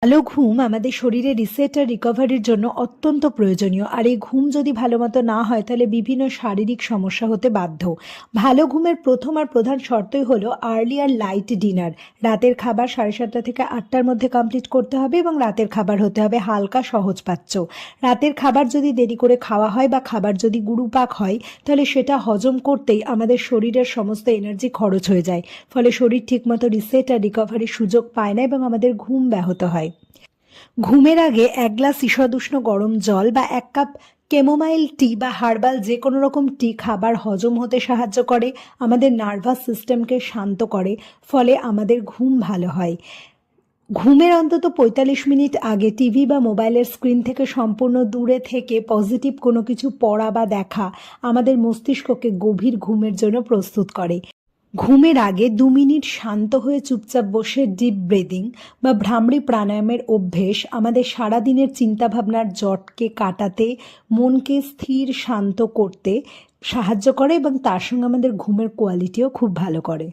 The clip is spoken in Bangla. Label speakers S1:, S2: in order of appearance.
S1: ভালো ঘুম আমাদের শরীরে রিসেট আর রিকভারির জন্য অত্যন্ত প্রয়োজনীয়। আর এই ঘুম যদি ভালোমতো না হয় তাহলে বিভিন্ন শারীরিক সমস্যা হতে বাধ্য। ভালো ঘুমের প্রথম আর প্রধান শর্তই হলো আর্লি আর লাইট ডিনার। রাতের খাবার 7:30 থেকে 8টার মধ্যে কমপ্লিট করতে হবে এবং রাতের খাবার হতে হবে হালকা সহজপাচ্য। রাতের খাবার যদি দেরি করে খাওয়া হয় বা খাবার যদি গুরুপাক হয় তাহলে সেটা হজম করতেই আমাদের শরীরের সমস্ত এনার্জি খরচ হয়ে যায়। ফলে শরীর ঠিকমতো রিসেট আর রিকভারির সুযোগ পায় না এবং আমাদের ঘুম ব্যাহত হয়। ঘুমের আগে 1 গ্লাস ঈষদুষ্ণ গরম জল বা 1 কাপ ক্যামোমাইল টি বা হার্বাল যে কোনো রকম টি খাবার হজম হতে সাহায্য করে, আমাদের নার্ভাস সিস্টেমকে শান্ত করে, ফলে আমাদের ঘুম ভালো হয়। ঘুমের অন্তত 45 মিনিট আগে টিভি বা মোবাইলের স্ক্রিন থেকে সম্পূর্ণ দূরে থেকে পজিটিভ কোনো কিছু পড়া বা দেখা আমাদের মস্তিষ্ককে গভীর ঘুমের জন্য প্রস্তুত করে। ঘুমের আগে 2 মিনিট শান্ত হয়ে চুপচাপ বসে ডিপ ব্রিদিং বা ভ্রামরী প্রাণায়ামের অভ্যেস আমাদের সারাদিনের চিন্তাভাবনার জটকে কাটাতে, মনকে স্থির শান্ত করতে সাহায্য করে এবং তার সঙ্গে আমাদের ঘুমের কোয়ালিটিও খুব ভালো করে।